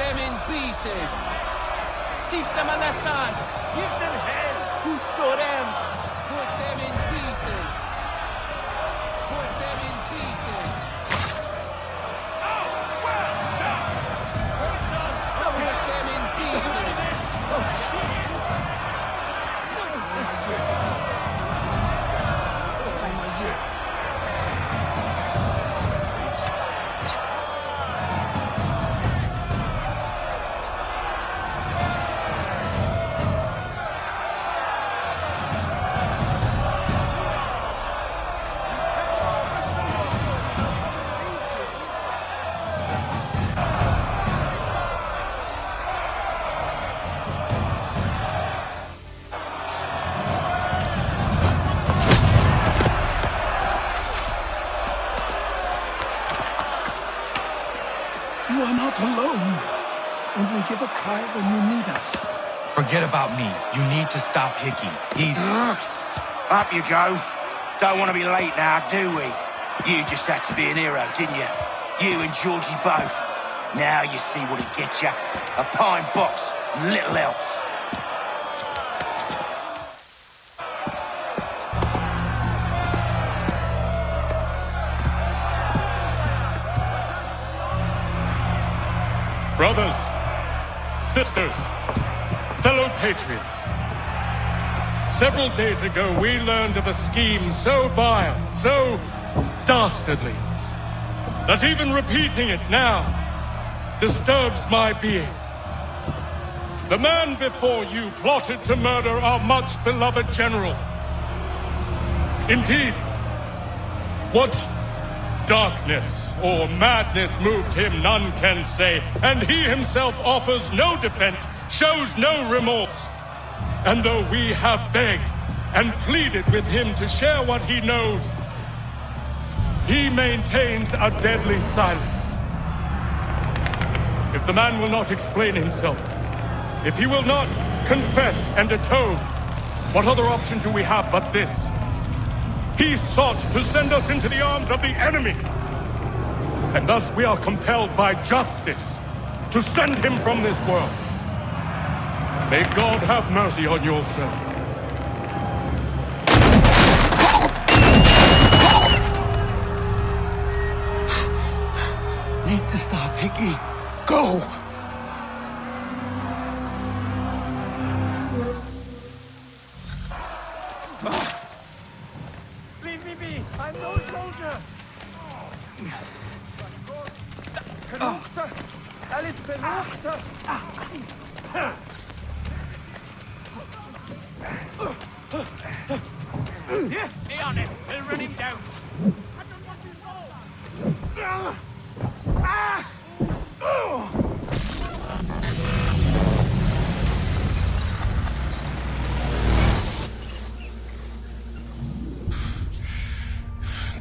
them in pieces. Teach them on the sun. Give them hell. Who saw them? Put them in pieces. Put them in pieces. Oh, well done. Well done. Put them in pieces. Oh, shit. You are not alone. Only give a cry when you need us. Forget about me. You need to stop Hickey. He's... Up you go. Don't want to be late now, do we? You just had to be an hero, didn't you? You and Georgie both. Now you see what it gets you. A pine box, little else. Brothers, sisters, fellow patriots. Several days ago, we learned of a scheme so vile, so dastardly, that even repeating it now disturbs my being. The man before you plotted to murder our much-beloved general. Indeed, what darkness or madness moved him, none can say, and he himself offers no defense, shows no remorse. And though we have begged and pleaded with him to share what he knows, he maintains a deadly silence. If the man will not explain himself, if he will not confess and atone, what other option do we have but this? He sought to send us into the arms of the enemy. And thus we are compelled by justice to send him from this world. May God have mercy on your soul. Need to stop Hickey. Go! Leave me be. I'm no soldier. Verruchter. Alles verruchter. Stay on it. We'll run him down. I don't want to go.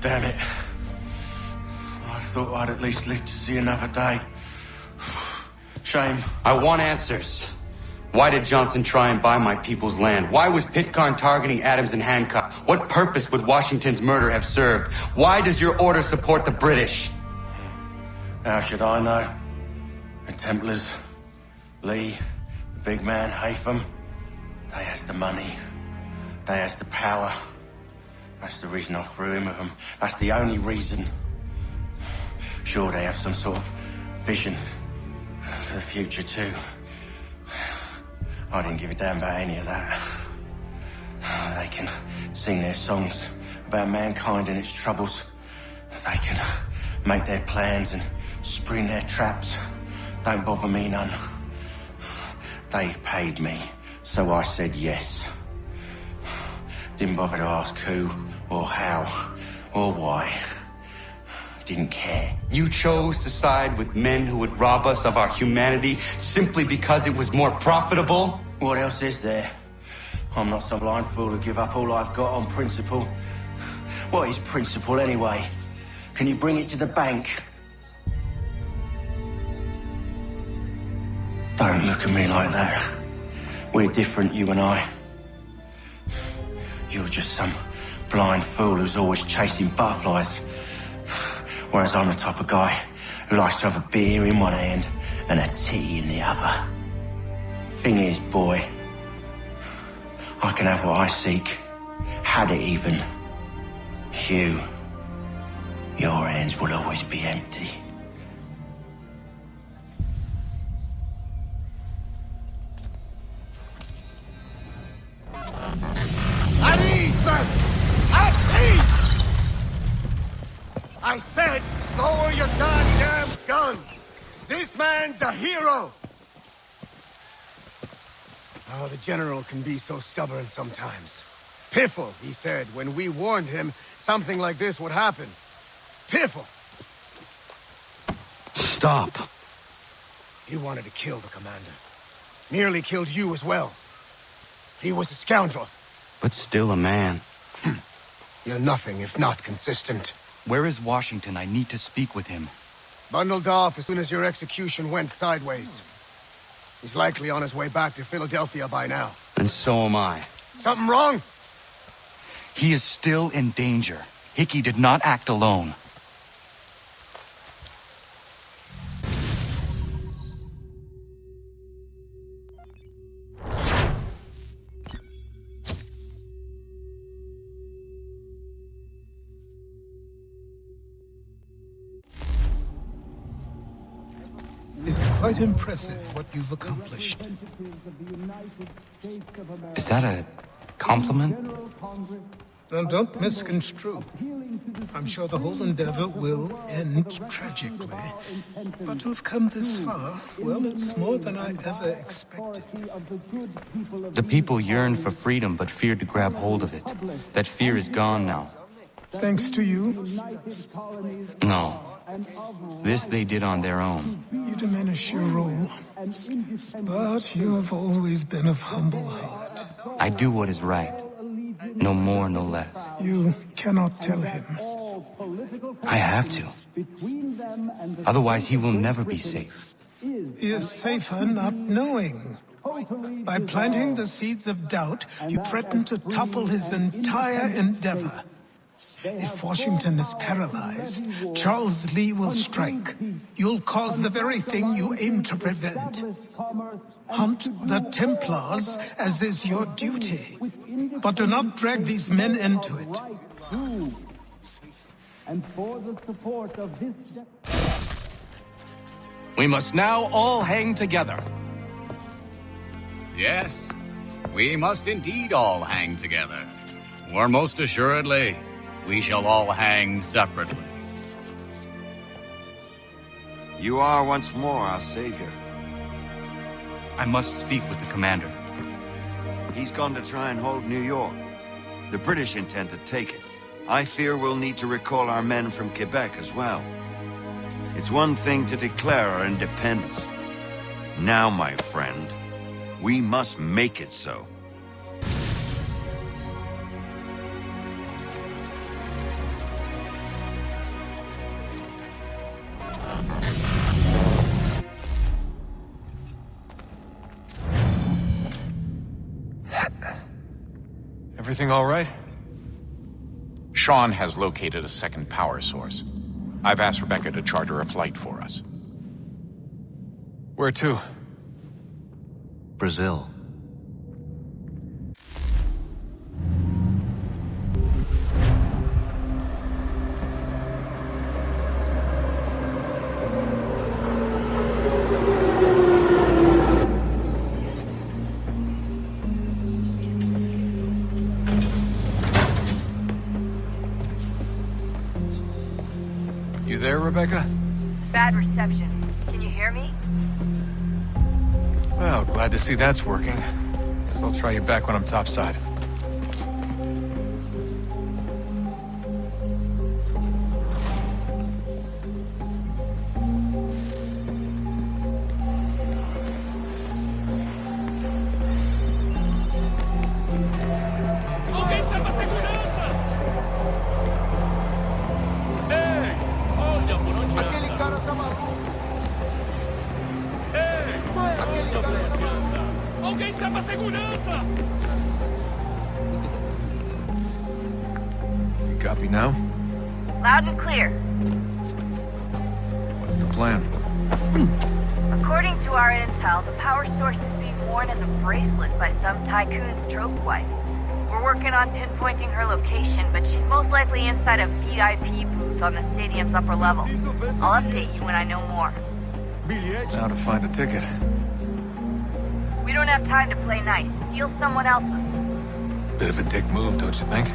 Damn it. I thought I'd at least live to see another day. Shame. I want answers. Why did Johnson try and buy my people's land? Why was Pitcairn targeting Adams and Hancock? What purpose would Washington's murder have served? Why does your order support the British? How should I know? The Templars, Lee, the big man, Haytham, they has the money. They has the power. That's the reason I threw in with them. That's the only reason. Sure, they have some sort of vision for the future too. I didn't give a damn about any of that. They can sing their songs about mankind and its troubles. They can make their plans and spring their traps. Don't bother me none. They paid me, so I said yes. Didn't bother to ask who, or how, or why. Didn't care. You chose to side with men who would rob us of our humanity simply because it was more profitable? What else is there? I'm not some blind fool to give up all I've got on principle. What is principle anyway? Can you bring it to the bank? Don't look at me like that. We're different, you and I. You're just some blind fool who's always chasing butterflies. Whereas I'm the type of guy who likes to have a beer in one hand and a titty in the other. Thing is, boy, I can have what I seek. Had it even. You, your hands will always be empty. At ease, man! At ease! I said, lower your goddamn guns! This man's a hero! Oh, the General can be so stubborn sometimes. Piffle, he said, when we warned him something like this would happen. Piffle! Stop. He wanted to kill the commander. Nearly killed you as well. He was a scoundrel. But still a man. You're nothing if not consistent. Where is Washington? I need to speak with him. Bundled off as soon as your execution went sideways. He's likely on his way back to Philadelphia by now. And so am I. Something wrong? He is still in danger. Hickey did not act alone. It's quite impressive what you've accomplished. Is that a compliment? Now, don't misconstrue. I'm sure the whole endeavor will end tragically. But to have come this far, well, it's more than I ever expected. The people yearned for freedom but feared to grab hold of it. That fear is gone now. Thanks to you, No. This they did on their own. you diminish your role. But you have always been of humble heart. I do what is right. No more, no less. You cannot tell him. I have to. Otherwise, he will never be safe. He is safer not knowing. By planting the seeds of doubt, you threaten to topple his entire endeavor. If Washington is paralyzed, Charles Lee will strike. You'll cause the very thing you aim to prevent. Hunt the Templars, as is your duty. But do not drag these men into it. We must now all hang together. Yes, we must indeed all hang together. Or most assuredly, we shall all hang separately. You are once more our savior. I must speak with the commander. He's gone to try and hold New York. The British intend to take it. I fear we'll need to recall our men from Quebec as well. It's one thing to declare our independence. Now, my friend, we must make it so. Everything all right? Sean has located a second power source. I've asked Rebecca to charter a flight for us. Where to? Brazil. You there, Rebecca? Bad reception. Can you hear me? Well, glad to see that's working. Guess I'll try you back when I'm topside. You copy now? Loud and clear. What's the plan? According to our intel, the power source is being worn as a bracelet by some tycoon's trope wife. We're working on pinpointing her location, but she's most likely inside a VIP booth on the stadium's upper level. I'll update you when I know more. Now to find a ticket. We don't have time to play nice. Steal someone else's. Bit of a dick move, don't you think?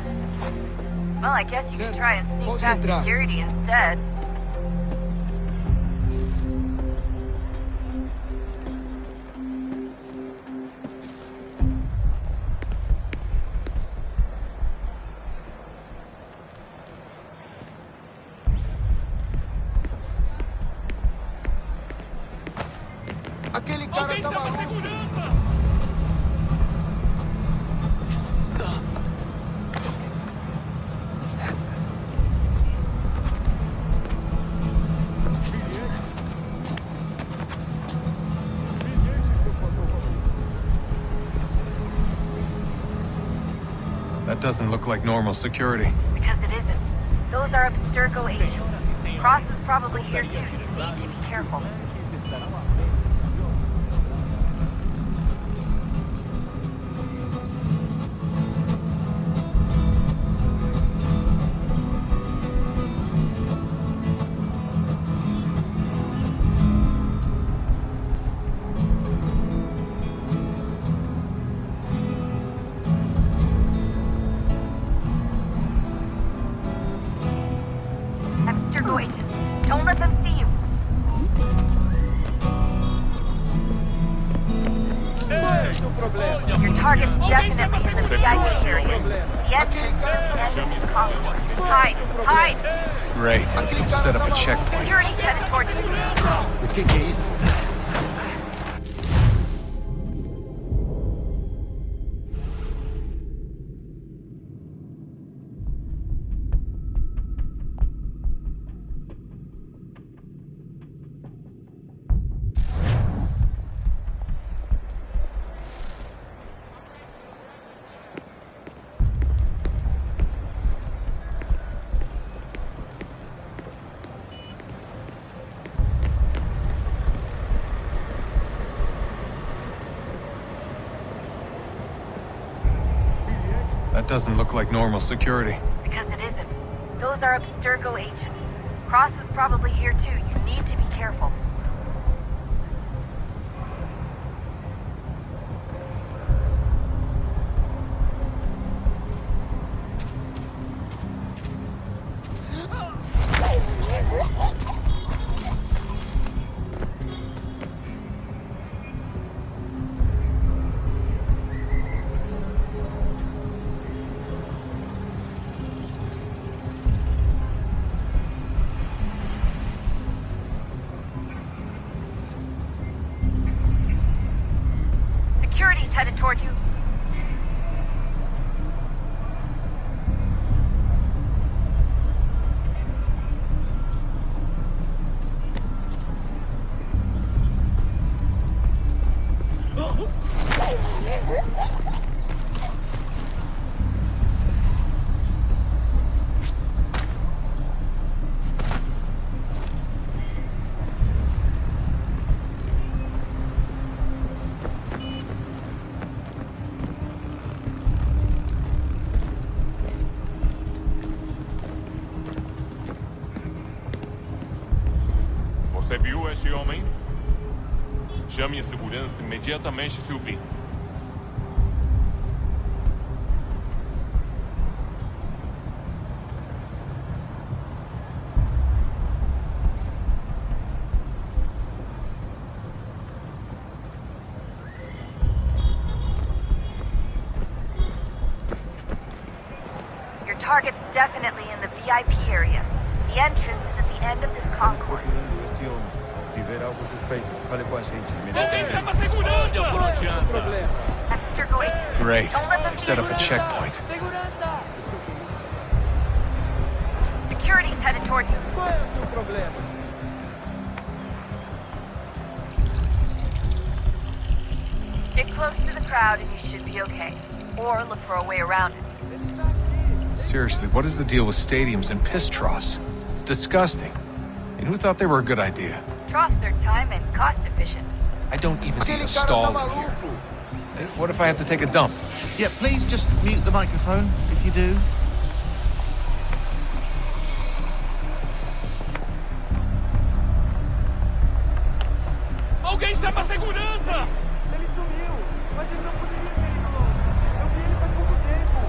Well, I guess you could try and sneak past security instead. Aquele cara tá maluco. That doesn't look like normal security. Because it isn't. Those are Abstergo agents. Cross is probably here too. You need to be careful. Abstergo agents. Don't let them see you. Your target's definitely in the VIP area. The entrance is the end of the concourse. Hide! Hide! Great. Set up a checkpoint. Security's headed towards you. O que é isso? That doesn't look like normal security. Because it isn't. Those are Abstergo agents. Cross is probably here too. You need to be careful. Security's headed toward you. Você viu este homem? Chame a segurança imediatamente se o vir. Your target's definitely in the VIP area. The entrance is at the end of this concourse. Se ver algo suspeito, fale com a gente. Alguém chama a segurança! Abstergo agents. Great. Don't let them see Set up you. a checkpoint. Security's headed toward you. Qual é o seu problema? Get close to the crowd and you should be okay. Or look for a way around it. Seriously, what is the deal with stadiums and piss troughs? It's disgusting. And who thought they were a good idea? Troughs are time and cost efficient. I don't even see a stall in here. What if I have to take a dump? Yeah, please just mute the microphone if you do. Alguém chama a segurança! Ele sumiu, mas ele não poderia ter ido longe. Eu vi ele faz pouco tempo.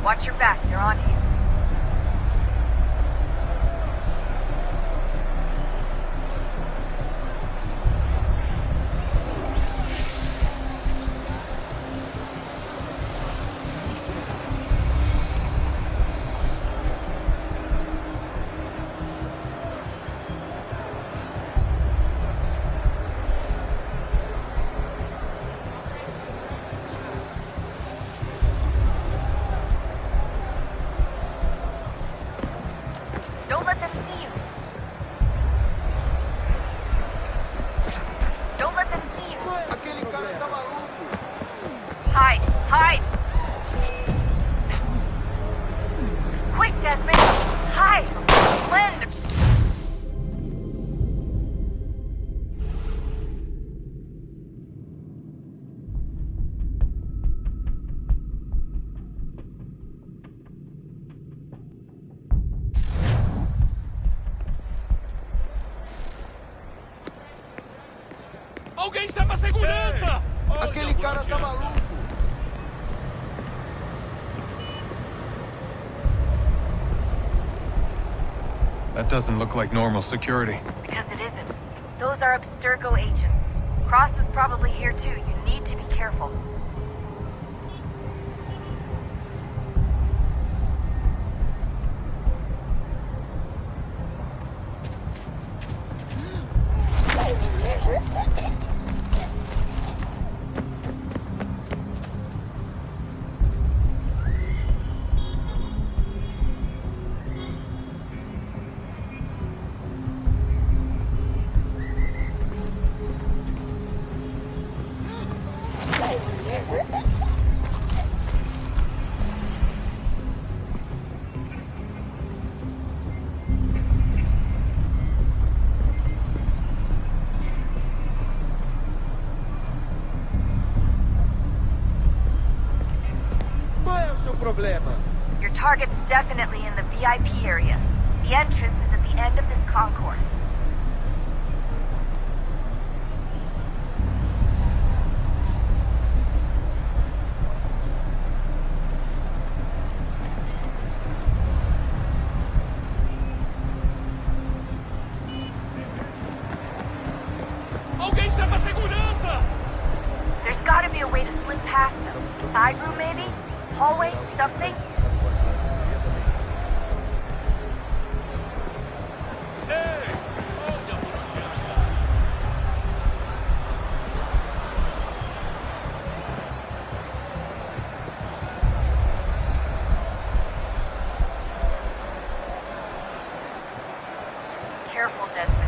Watch your back, they're on you. Don't let them see you. Don't let them see you. Aquele cara tá maluco. Hide! Hide! Quick, Desmond! Hide! Blend! Alguém chama a segurança! Aquele cara tá maluco. That doesn't look like normal security. Because it isn't. Those are Abstergo agents. Cross is probably here too. You need to be careful. Qual é o seu problema? Your target's definitely in the VIP area. The entrance is at the end of this concourse. Alguém chama a segurança! There's gotta be a way to slip past them. Side room maybe? Hallway? Something? Careful, Desmond.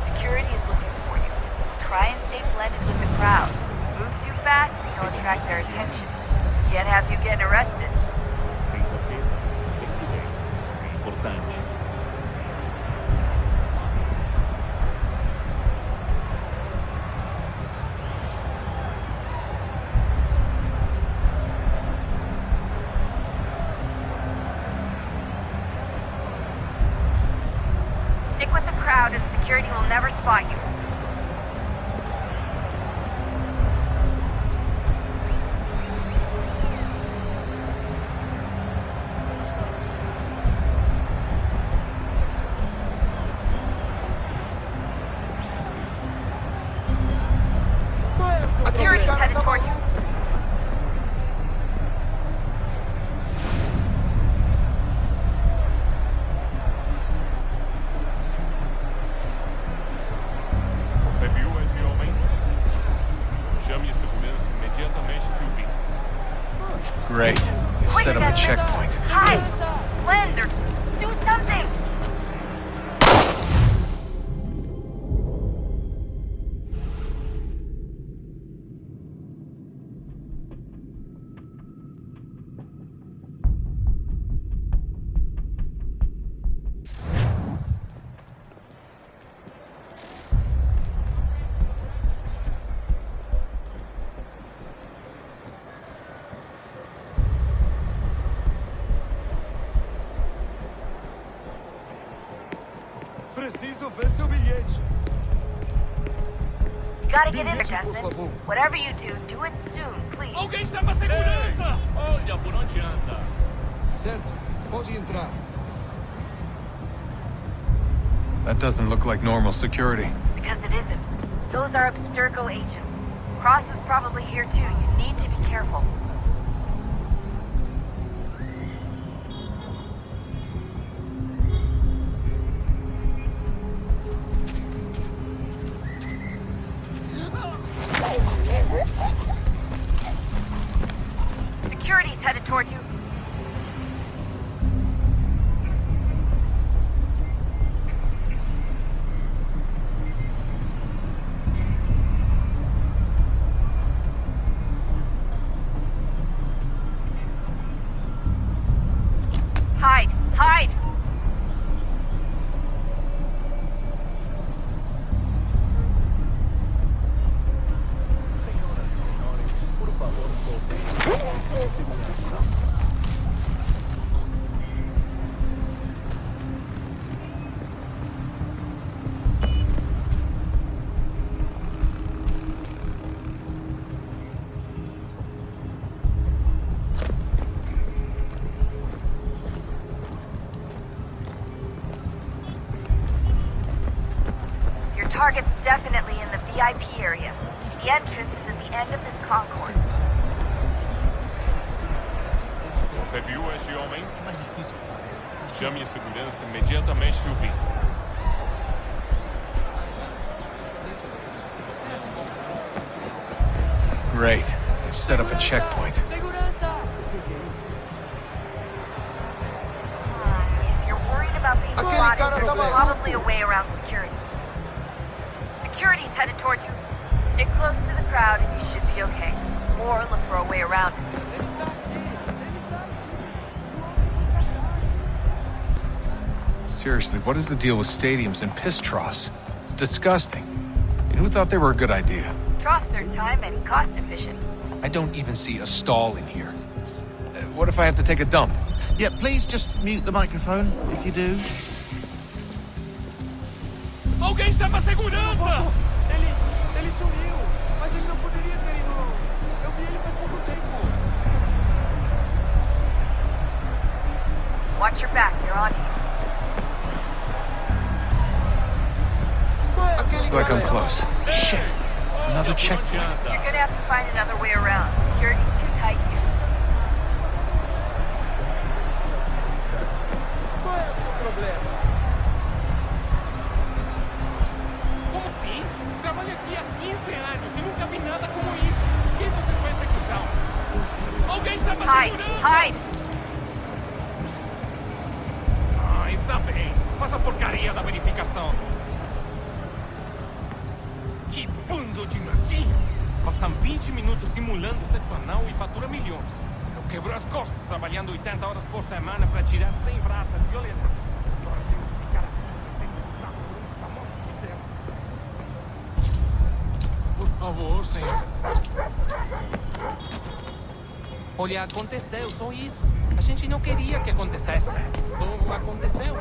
Security is looking for you. Try and stay blended with the crowd. Move too fast and you'll attract their attention. Can't have you getting arrested. Tem certeza? Tem que se ver. É importante. Stick with the crowd and security will never spot you. Security's headed toward you. Você viu esse homem? Chame a segurança imediatamente que o vi. Great. They've set up a checkpoint. Hide! Blend or do something! Preciso ver seu bilhete. You gotta get in there, Desmond. Whatever you do it soon, please. Alguém chama a segurança! Olha por onde anda. Certo, pode entrar. That doesn't look like normal security. Because it isn't. Those are Abstergo agents. Cross is probably here too. You need to be careful. Security's headed towards you. Hide! Hide! Your target's definitely in the VIP area. The entrance is at the end of this concourse. Você viu esse homem? Chame a segurança imediatamente que o vi. Great. They've set up a checkpoint. If you're worried about being spotted, there's probably a way around security. Security's headed towards you. Stick close to the crowd and you should be okay. Or look for a way around it. Seriously, what is the deal with stadiums and piss troughs? It's disgusting. And who thought they were a good idea? Troughs are time and cost efficient. I don't even see a stall in here. What if I have to take a dump? Yeah, please just mute the microphone if you do. Alguém chama a segurança! Ele sumiu, mas ele não poderia ter ido longe. Eu vi ele faz pouco tempo. Watch your back, they're on you. Looks like I'm close. Shit. Another checkpoint. You're gonna have to find another way around. Security's too tight here. Qual é o seu problema? Como assim? Trabalho aqui há 15 anos e nunca vi nada como isso. Quem vocês pensam que são? Alguém chama a Hide! segurança! Hide! Ai, tá bem. Faz a porcaria da verificação. Que bando de nerdinhos! Passam 20 minutos simulando sexo anal e fatura milhões. Eu quebro as costas trabalhando 80 horas por semana para tirar 100 ratas violentas. Agora tenho que ficar aqui. Por favor, senhor. Olha, aconteceu, só isso. A gente não queria que acontecesse. Só aconteceu.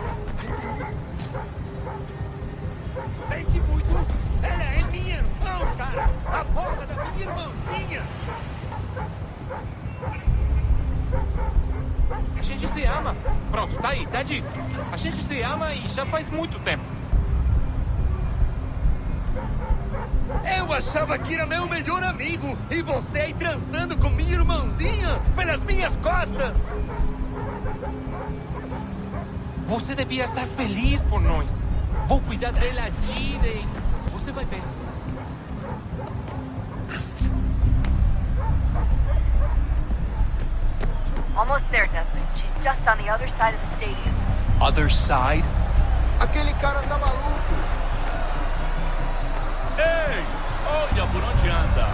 Sente muito. Ela é minha irmã, cara. A boca da minha irmãzinha. A gente se ama. Pronto, tá aí, tá dito. A gente se ama e já faz muito tempo. Eu achava que era meu melhor amigo. E você aí transando com minha irmãzinha pelas minhas costas. Você devia estar feliz por nós. Vou cuidar dela direito. Você vai ver. Almost there, Desmond. She's just on the other side of the stadium. Other side? Aquele cara tá maluco. Ei! Olha por onde anda.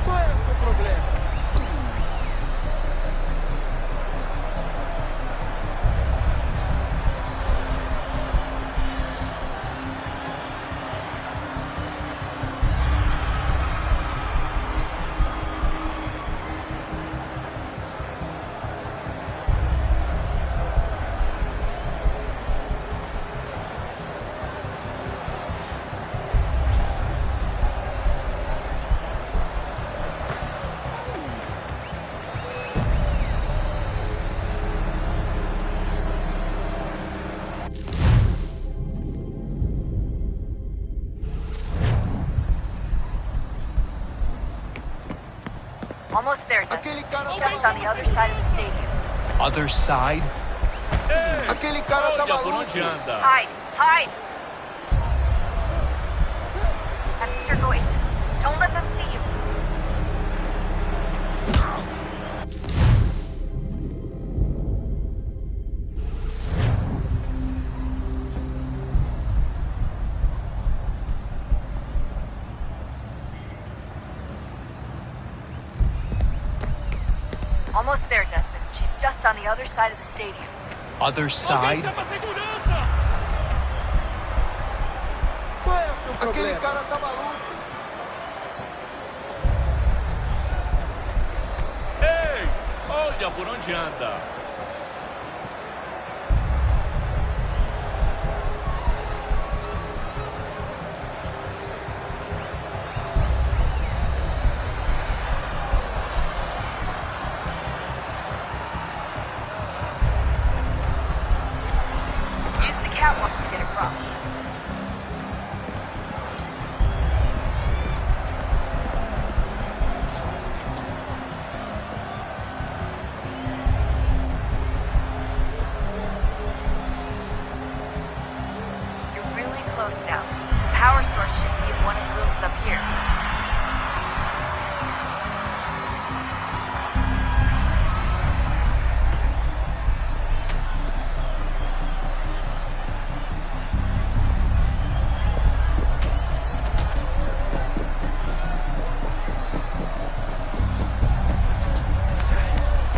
Qual é o seu problema? Almost there, Justin. She's just on the other side of the stadium. Other side? Ei! Aquele cara tá Olha por maluco. onde anda. Hide! Hide! That's your going. Don't let them see you. Almost there, Desmond. She's just on the other side of the stadium. Other side? Qual é o seu problema? Aquele cara tá maluco. Ei! Olha por onde anda. Use the catwalk to get across. You're really close now. The power source should be in one of the rooms up here.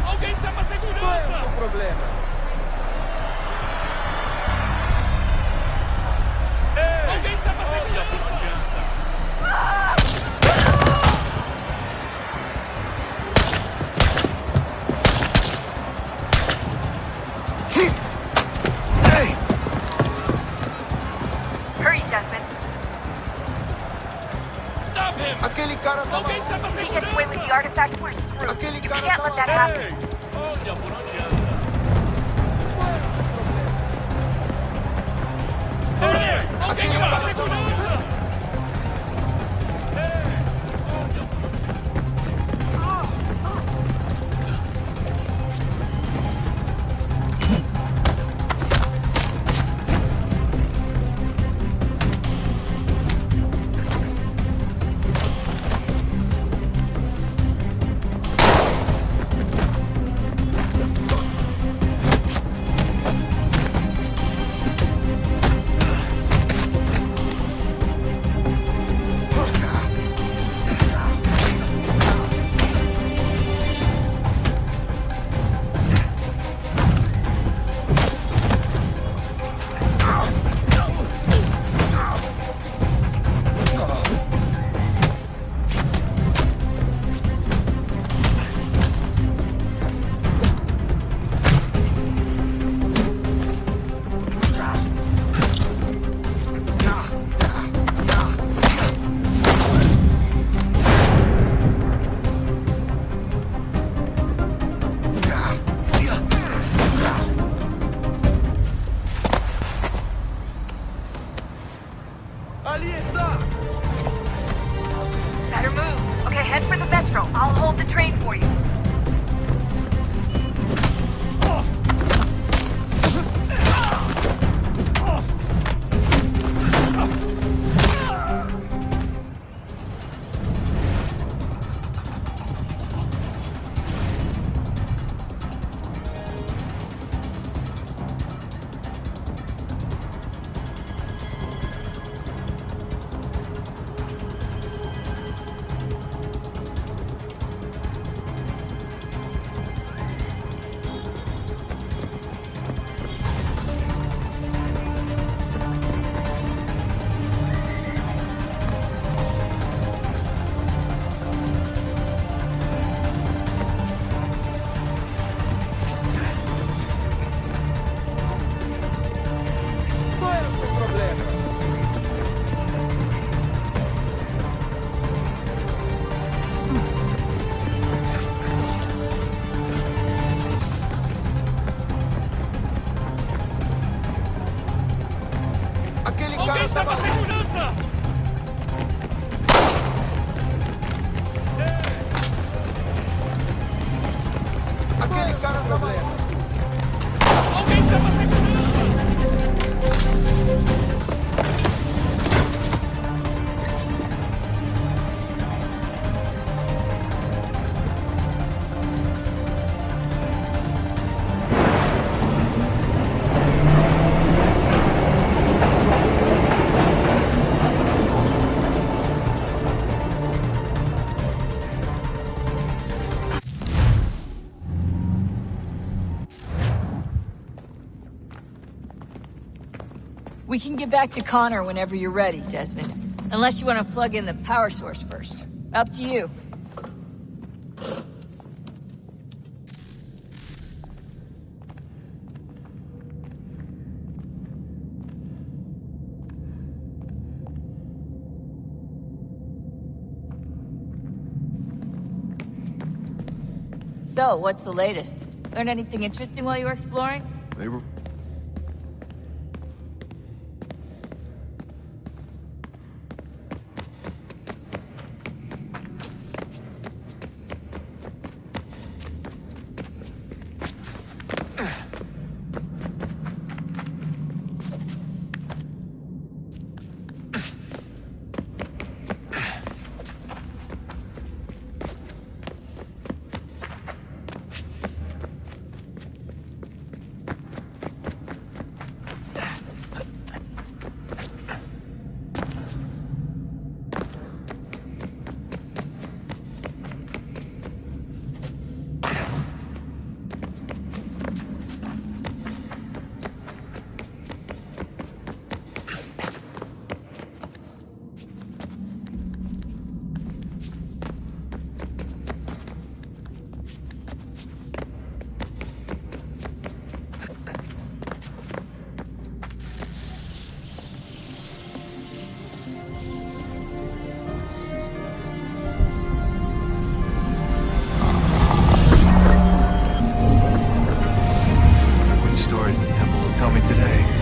Alguém chama a Qual é o segurança! seu problema? Ei! Alguém chama a segurança! Olha por onde anda. Hey! Hurry, Desmond. Stop him! Aquele cara tá Alguém maluco. chama a If he gets away with segurança! the artifact, we're screwed. Aquele You cara can't tá let that maluco. happen. Ei! Olha por onde anda. Qual é o seu problema? Ei! Alguém chama a segurança! Ali está! Better move. Okay, head for the metro. I'll hold the train for you. Qual é o seu problema? Aquele cara Alguém tá chama a maluco. segurança! We can get back to Connor whenever you're ready, Desmond. Unless you want to plug in the power source first. Up to you. So, what's the latest? Learn anything interesting while you were exploring? They were... Stories the temple will tell me today.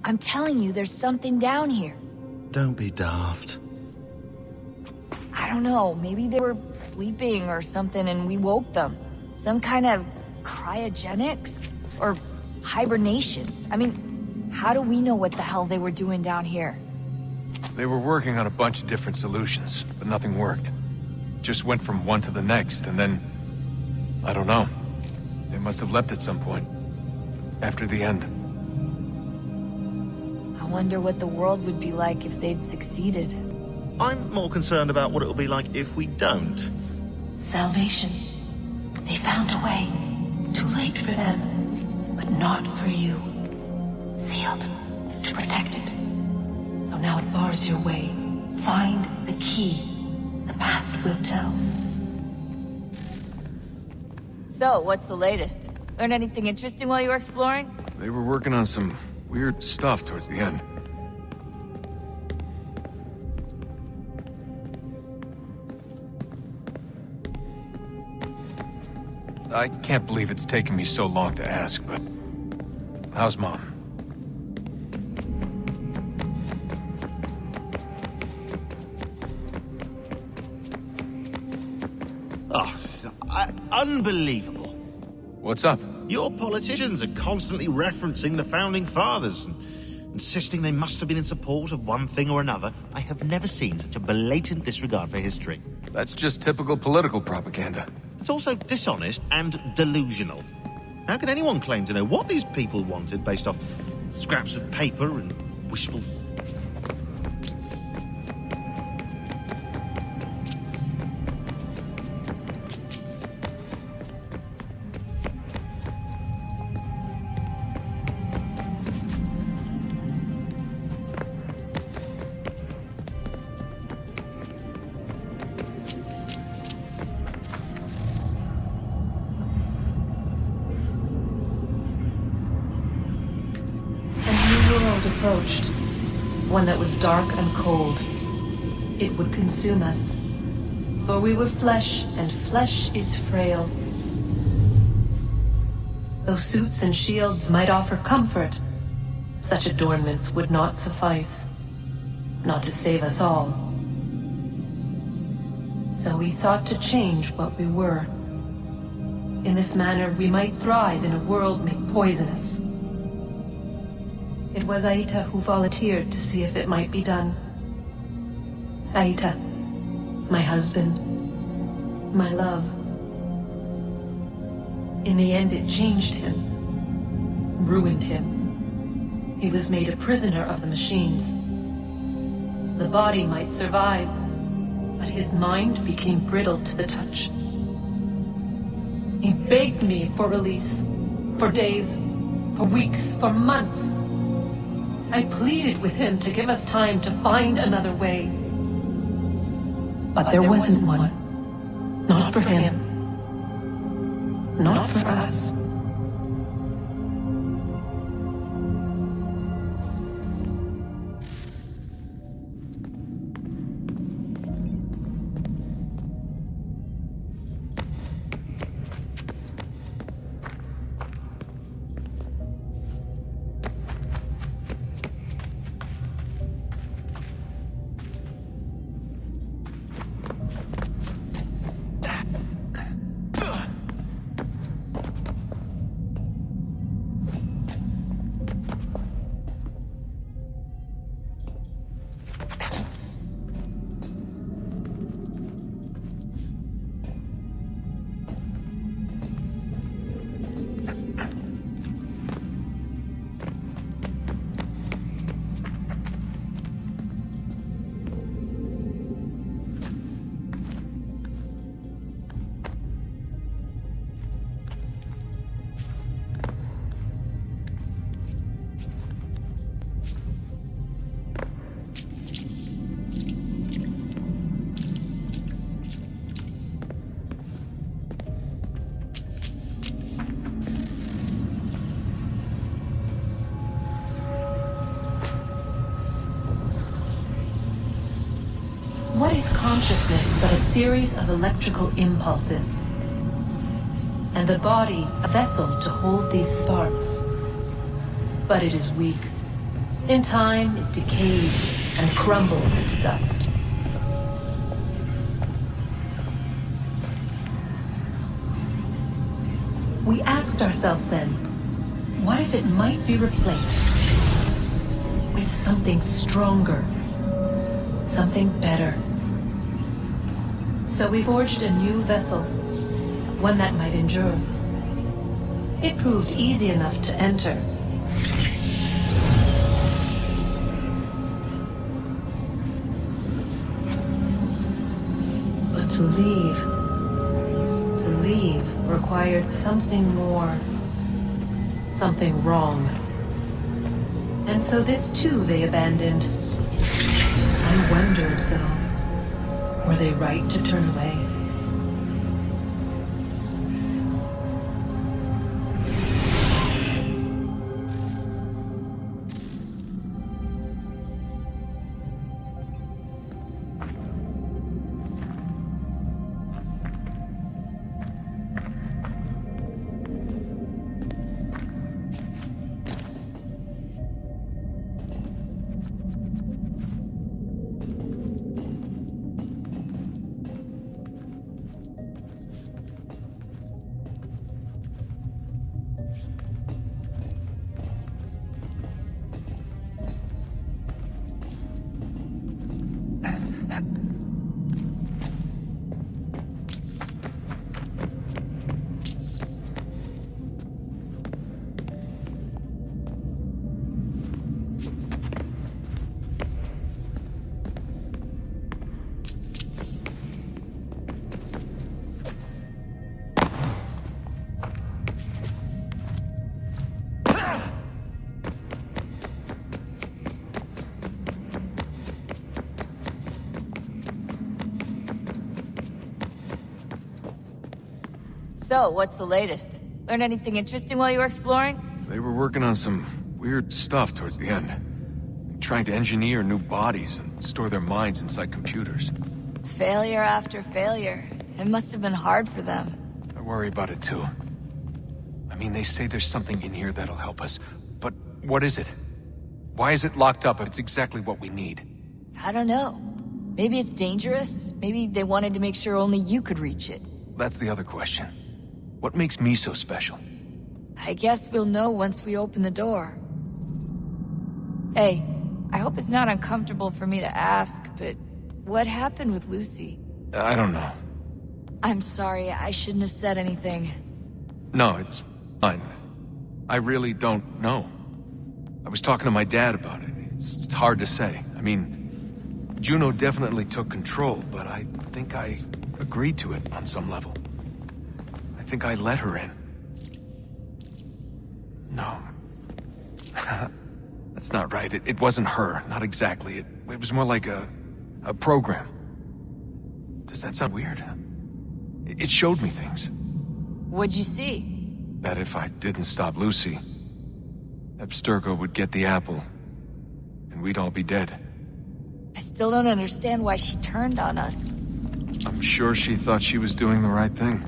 I'm telling you, there's something down here. Don't be daft. I don't know, maybe they were sleeping or something and we woke them. Some kind of cryogenics? Or hibernation. I mean, how do we know what the hell they were doing down here? They were working on a bunch of different solutions, but nothing worked. Just went from one to the next, and then... I don't know. They must have left at some point. After the end. I wonder what the world would be like if they'd succeeded. I'm more concerned about what it'll be like if we don't. Salvation. They found a way. Too late for them, but not for you. Sealed to protect it. Though now it bars your way. Find the key. The past will tell. So, what's the latest? Learn anything interesting while you were exploring? They were working on some weird stuff towards the end. I can't believe it's taken me so long to ask, but... how's Mom? Unbelievable. What's up? Your politicians are constantly referencing the Founding Fathers and insisting they must have been in support of one thing or another. I have never seen such a blatant disregard for history. That's just typical political propaganda. It's also dishonest and delusional. How can anyone claim to know what these people wanted based off scraps of paper and wishful... approached. One that was dark and cold. It would consume us. For we were flesh, and flesh is frail. Though suits and shields might offer comfort, such adornments would not suffice, not to save us all. So we sought to change what we were. In this manner, we might thrive in a world made poisonous. It was Aita who volunteered to see if it might be done. Aita, my husband, my love. In the end, it changed him, ruined him. He was made a prisoner of the machines. The body might survive, but his mind became brittle to the touch. He begged me for release, for days, for weeks, for months. I pleaded with him to give us time to find another way. But there wasn't one. Not for him. Not for us. What is consciousness but a series of electrical impulses? And the body a vessel to hold these sparks. But it is weak. In time, it decays and crumbles into dust. We asked ourselves then, what if it might be replaced with something stronger, something better? So we forged a new vessel, one that might endure. It proved easy enough to enter. But to leave required something more, something wrong. And so this too they abandoned. I wondered, though, were they right to turn away? So, what's the latest? Learn anything interesting while you were exploring? They were working on some weird stuff towards the end. Trying to engineer new bodies and store their minds inside computers. Failure after failure. It must have been hard for them. I worry about it too. I mean, they say there's something in here that'll help us, but what is it? Why is it locked up if it's exactly what we need? I don't know. Maybe it's dangerous. Maybe they wanted to make sure only you could reach it. That's the other question. What makes me so special? I guess we'll know once we open the door. Hey, I hope it's not uncomfortable for me to ask, but what happened with Lucy? I don't know. I'm sorry, I shouldn't have said anything. No, it's fine. I really don't know. I was talking to my dad about it. It's hard to say. I mean, Juno definitely took control, but I think I agreed to it on some level. I think I let her in. No. That's not right. It wasn't her. Not exactly. It was more like a program. Does that sound weird? It showed me things. What'd you see? That if I didn't stop Lucy, Abstergo would get the apple, and we'd all be dead. I still don't understand why she turned on us. I'm sure she thought she was doing the right thing.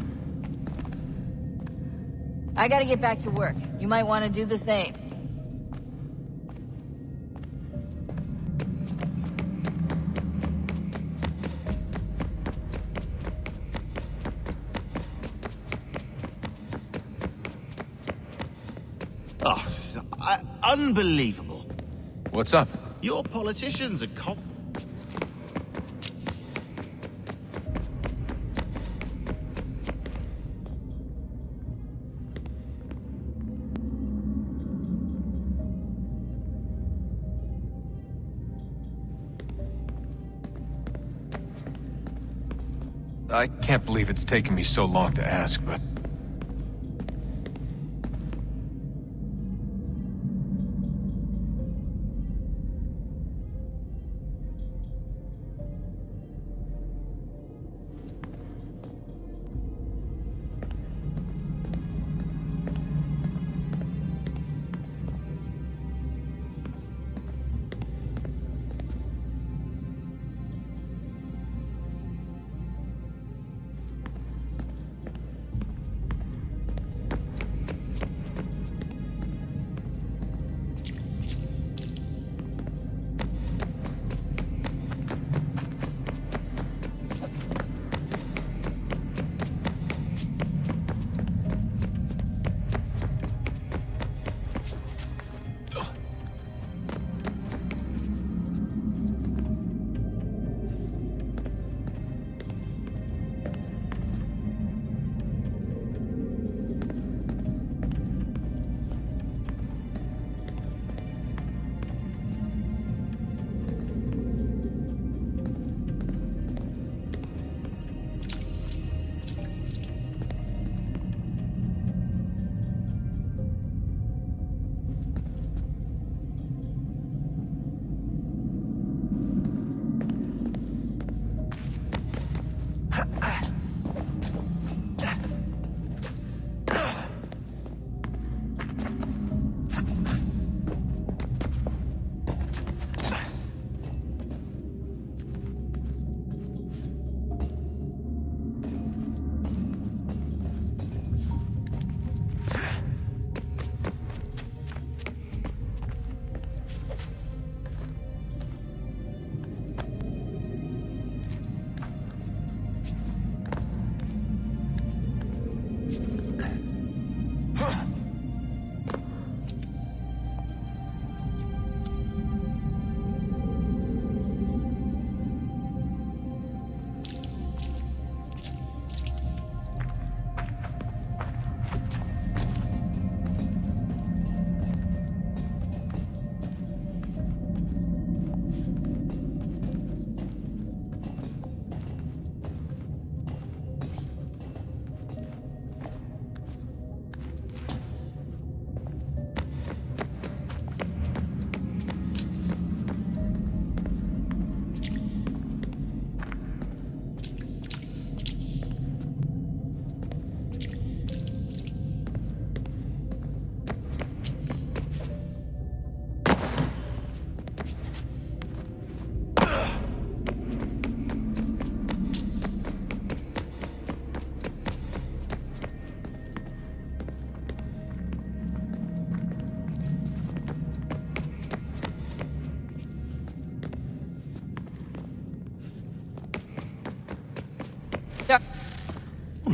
I gotta get back to work. You might want to do the same. Unbelievable. What's up? Your politicians are I can't believe it's taken me so long to ask, but...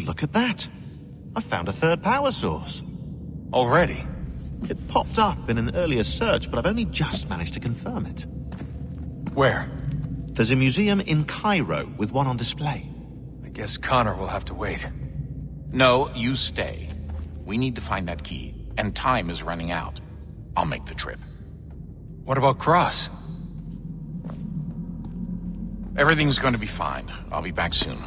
look at that. I found a third power source. Already? It popped up in an earlier search, but I've only just managed to confirm it. Where? There's a museum in Cairo with one on display. I guess Connor will have to wait. No, you stay. We need to find that key, and time is running out. I'll make the trip. What about Cross? Everything's going to be fine. I'll be back soon.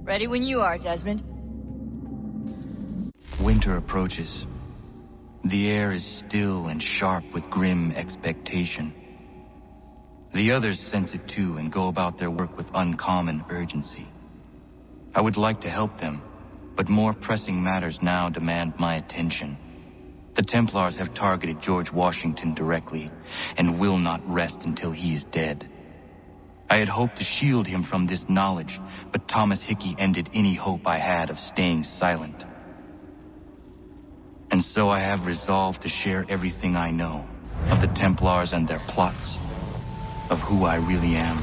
Ready when you are, Desmond. Winter approaches. The air is still and sharp with grim expectation. The others sense it too and go about their work with uncommon urgency. I would like to help them, but more pressing matters now demand my attention. The Templars have targeted George Washington directly, and will not rest until he is dead. I had hoped to shield him from this knowledge, but Thomas Hickey ended any hope I had of staying silent. And so I have resolved to share everything I know, of the Templars and their plots, of who I really am.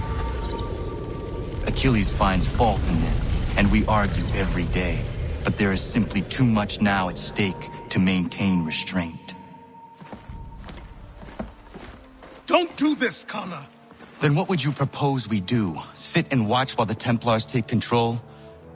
Achilles finds fault in this, and we argue every day, but there is simply too much now at stake to maintain restraint. Don't do this, Connor! Then what would you propose we do? Sit and watch while the Templars take control?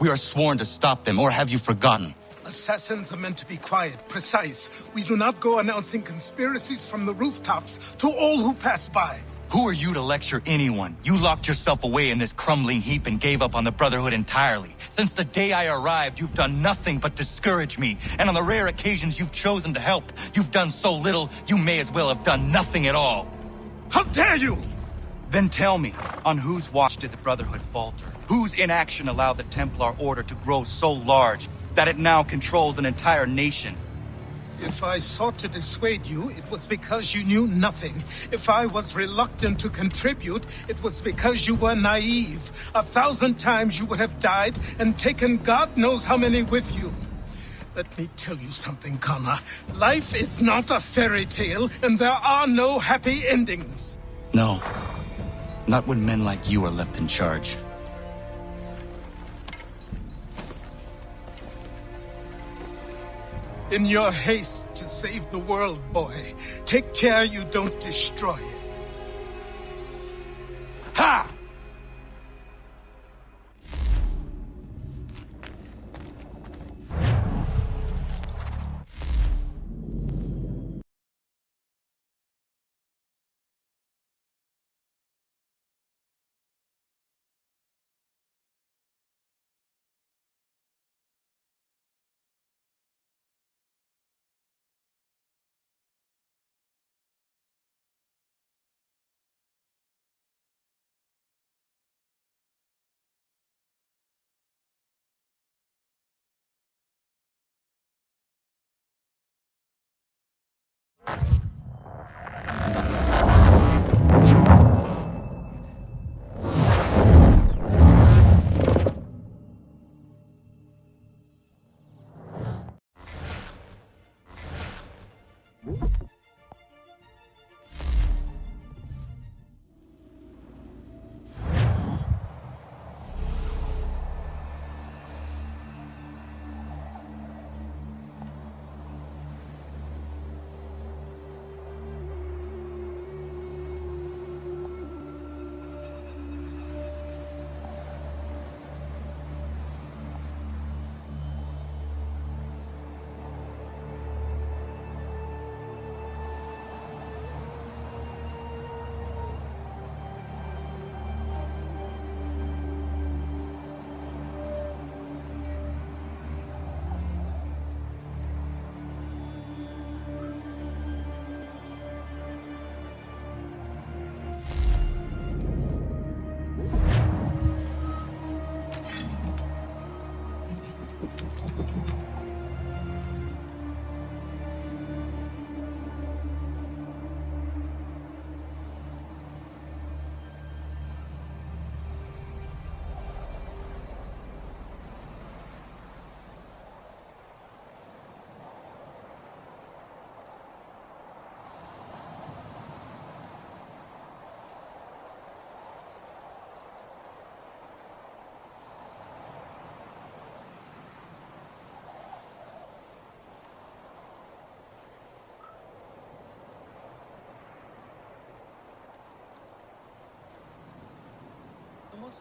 We are sworn to stop them, or have you forgotten? Assassins are meant to be quiet, precise. We do not go announcing conspiracies from the rooftops to all who pass by. Who are you to lecture anyone? You locked yourself away in this crumbling heap and gave up on the Brotherhood entirely. Since the day I arrived, you've done nothing but discourage me. And on the rare occasions you've chosen to help, you've done so little, you may as well have done nothing at all. How dare you! Then tell me, on whose watch did the Brotherhood falter? Whose inaction allowed the Templar Order to grow so large that it now controls an entire nation? If I sought to dissuade you, it was because you knew nothing. If I was reluctant to contribute, it was because you were naive. 1,000 times you would have died and taken God knows how many with you. Let me tell you something, Connor. Life is not a fairy tale, and there are no happy endings. No. Not when men like you are left in charge. In your haste to save the world, boy, take care you don't destroy it. Ha!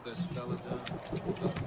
What's this fella doing?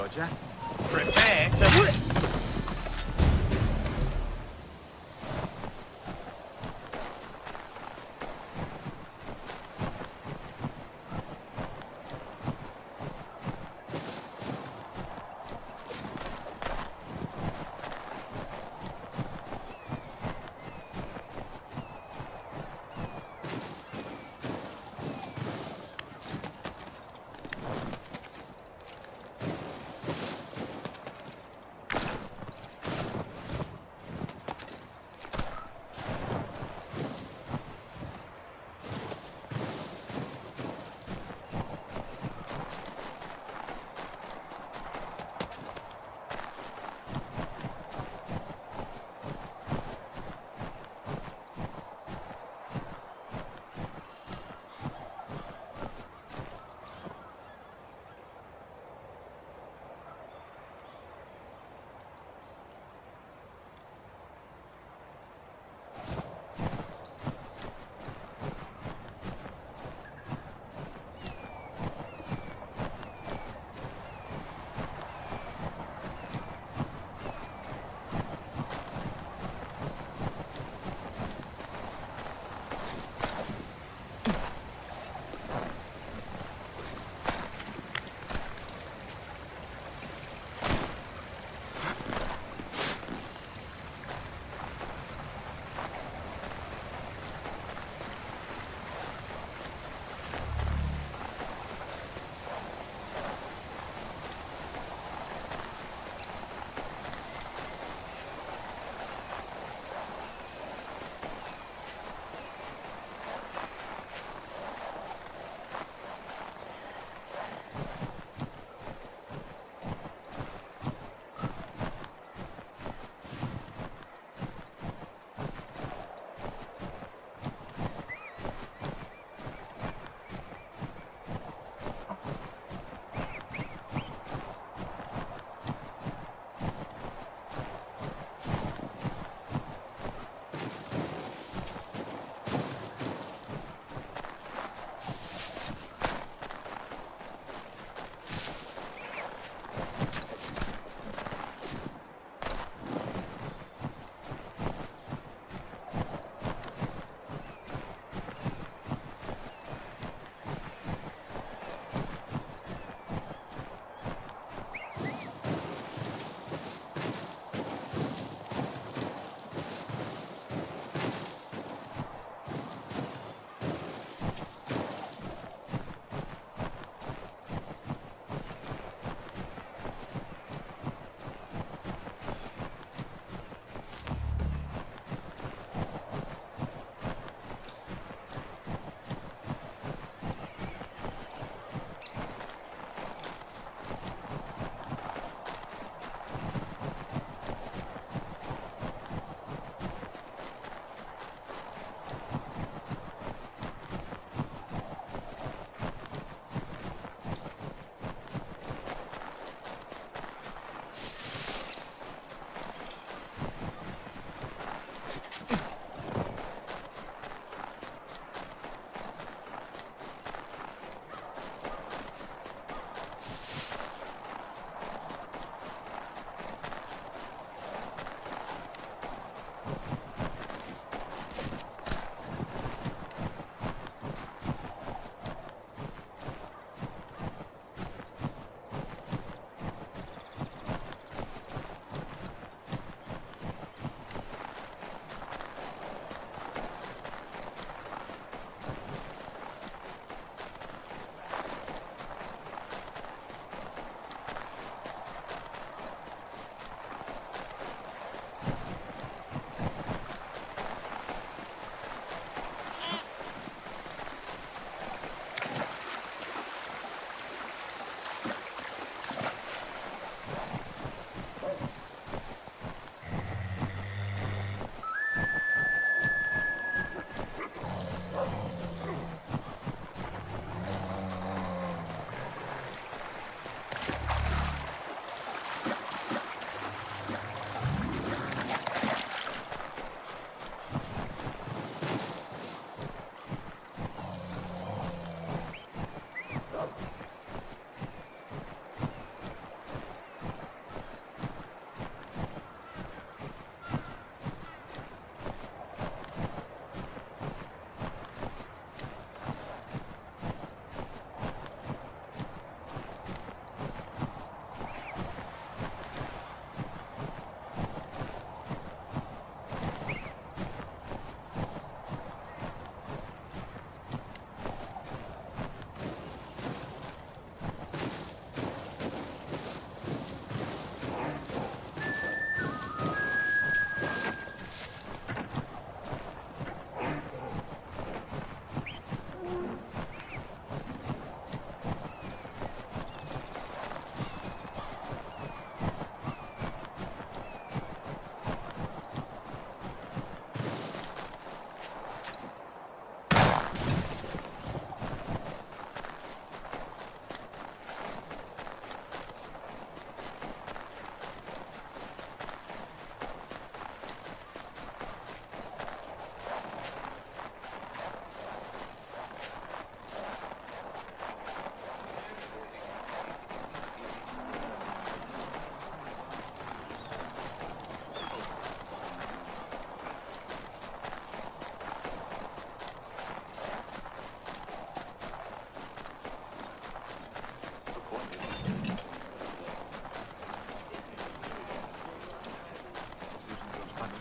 Dodger. Prepare to...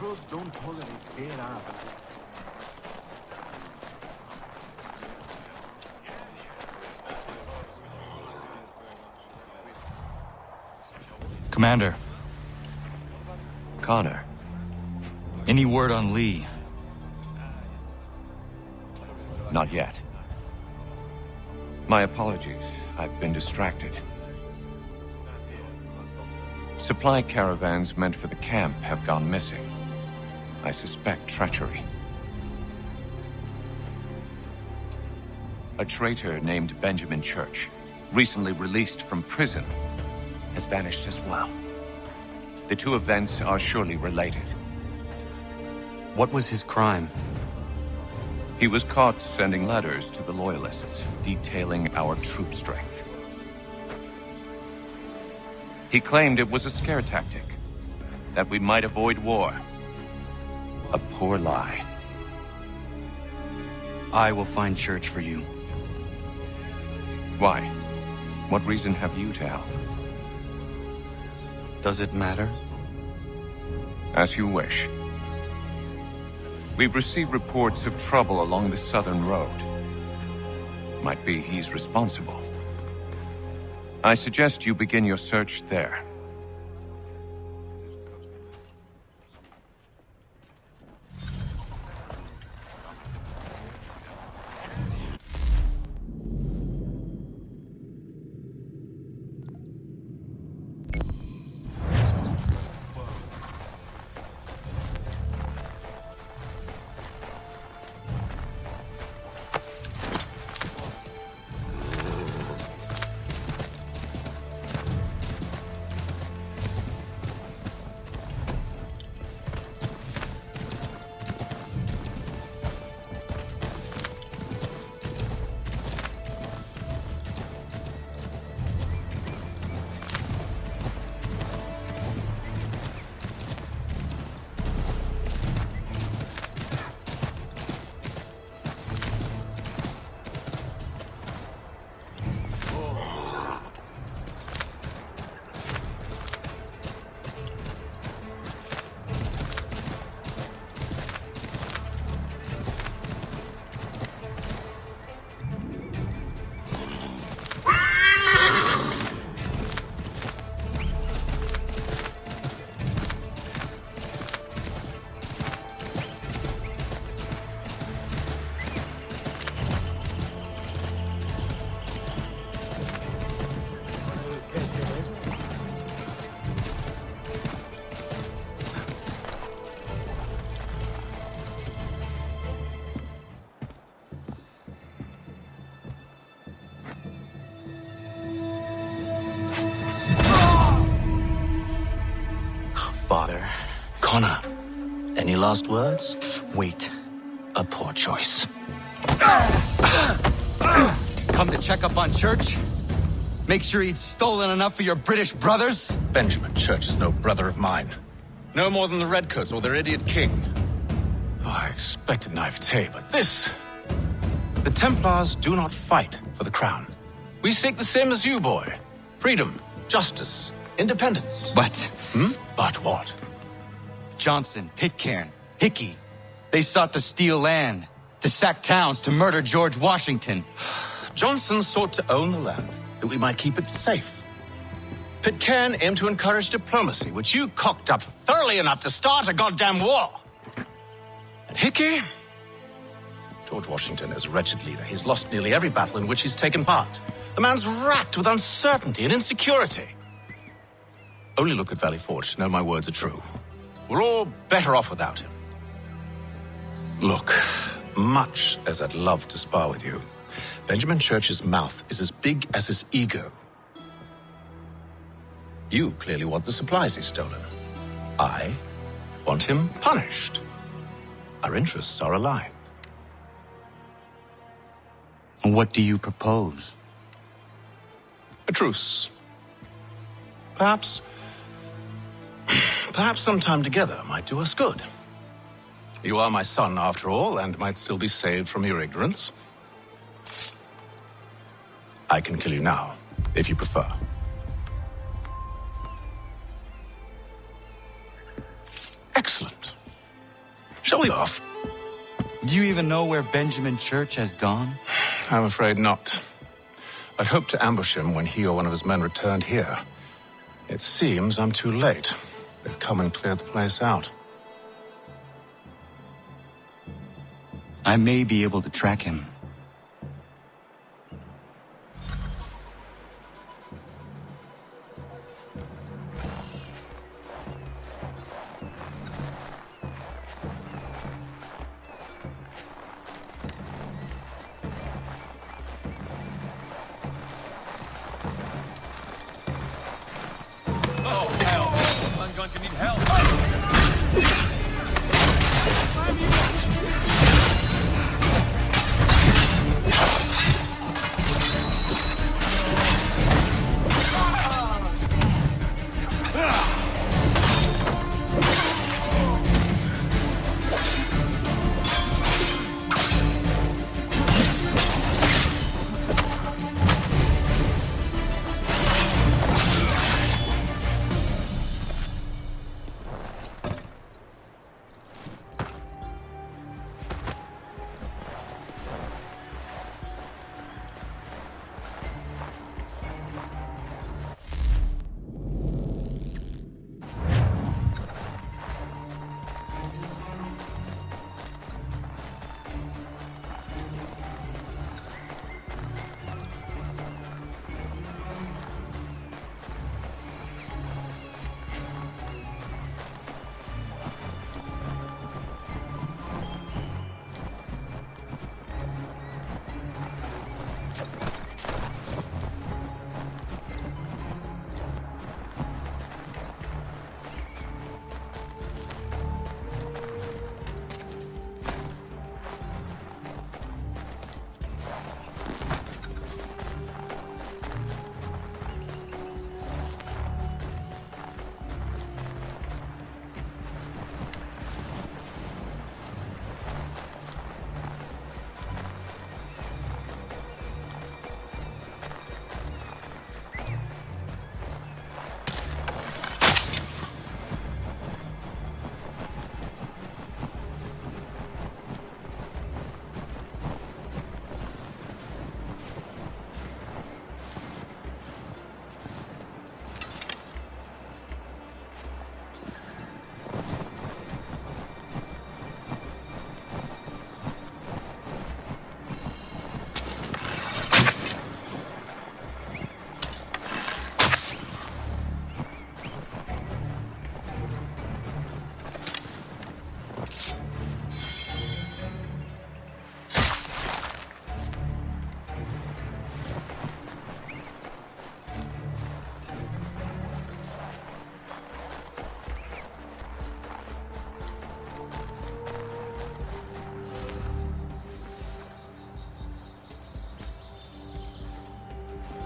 Mongols don't tolerate their arms. Commander. Connor. Any word on Lee? Not yet. My apologies. I've been distracted. Supply caravans meant for the camp have gone missing. I suspect treachery. A traitor named Benjamin Church, recently released from prison, has vanished as well. The two events are surely related. What was his crime? He was caught sending letters to the Loyalists, detailing our troop strength. He claimed it was a scare tactic, that we might avoid war. A poor lie. I will find Church for you. Why? What reason have you to help? Does it matter? As you wish. We've received reports of trouble along the southern road. Might be he's responsible. I suggest you begin your search there. Father. Connor, any last words? Wait. A poor choice. Come to check up on Church? Make sure he'd stolen enough for your British brothers? Benjamin Church is no brother of mine. No more than the Redcoats or their idiot king. Oh, I expected naivete, but this... The Templars do not fight for the crown. We seek the same as you, boy. Freedom, justice, independence. But... But what? Johnson, Pitcairn, Hickey. They sought to steal land, to sack towns, to murder George Washington. Johnson sought to own the land, that we might keep it safe. Pitcairn aimed to encourage diplomacy, which you cocked up thoroughly enough to start a goddamn war. And Hickey? George Washington is a wretched leader. He's lost nearly every battle in which he's taken part. The man's racked with uncertainty and insecurity. Only look at Valley Forge to know my words are true. We're all better off without him. Look, much as I'd love to spar with you, Benjamin Church's mouth is as big as his ego. You clearly want the supplies he's stolen. I want him punished. Our interests are aligned. What do you propose? A truce. Perhaps some time together might do us good. You are my son, after all, and might still be saved from your ignorance. I can kill you now, if you prefer. Excellent. Shall we off? Do you even know where Benjamin Church has gone? I'm afraid not. I'd hoped to ambush him when he or one of his men returned here. It seems I'm too late. They've come and cleared the place out. I may be able to track him. Oh, hell. I'm going to need help.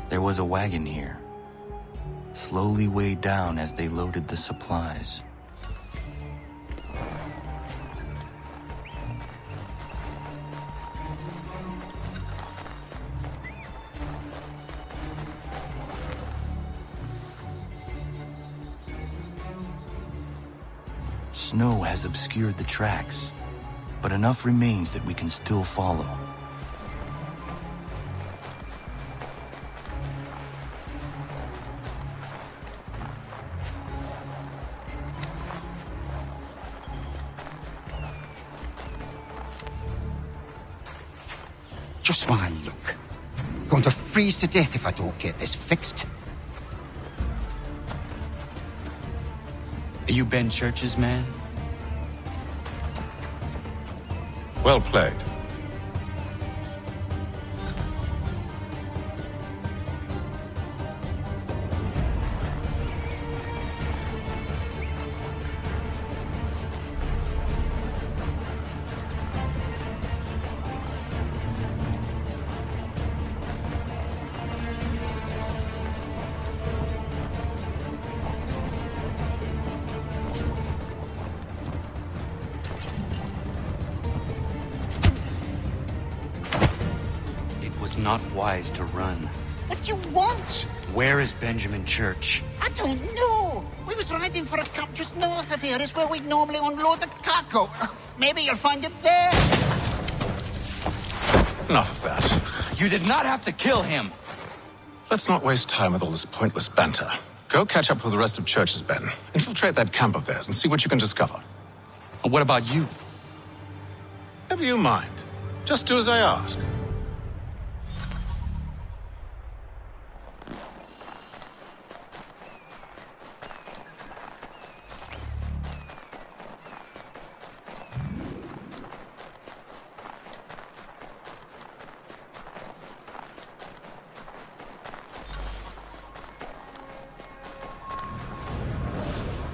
There was a wagon here, slowly weighed down as they loaded the supplies. Snow has obscured the tracks, but enough remains that we can still follow. Just my luck. Going to freeze to death if I don't get this fixed. Are you Ben Church's man? Well played. Not wise to run. What do you want? Where is Benjamin Church? I don't know. We was riding for a camp just north of here. Is where we'd normally unload the cargo. Maybe you'll find him there. Enough of that. You did not have to kill him. Let's not waste time with all this pointless banter. Go catch up with the rest of Church's men. Infiltrate that camp of theirs and see what you can discover. What about you? Never you mind. Just do as I ask.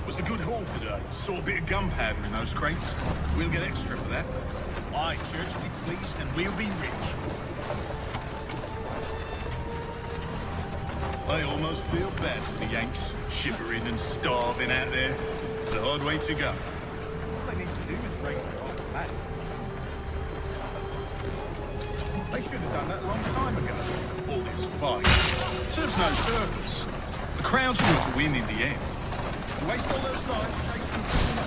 Was a good haul today. Saw a bit of gunpowder in those crates. We'll get extra for that. Aye, Church will be pleased and we'll be rich. I almost feel bad for the Yanks, shivering and starving out there. It's a hard way to go. All they need to do is raise the whole flag. They should have done that a long time ago. All this fight serves no purpose. The Crown's sure to win in the end. Waste all those lives chasing too much.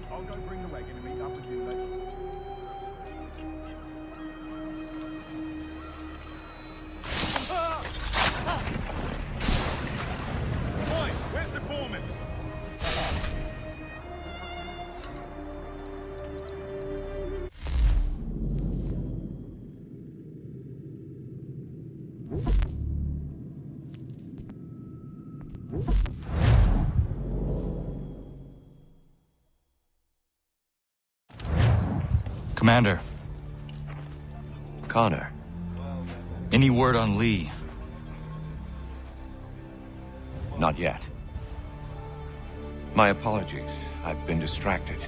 I'll go bring the wagon and meet up with you later. Boy, where's the foreman? Commander. Connor. Any word on Lee? Not yet. My apologies. I've been distracted.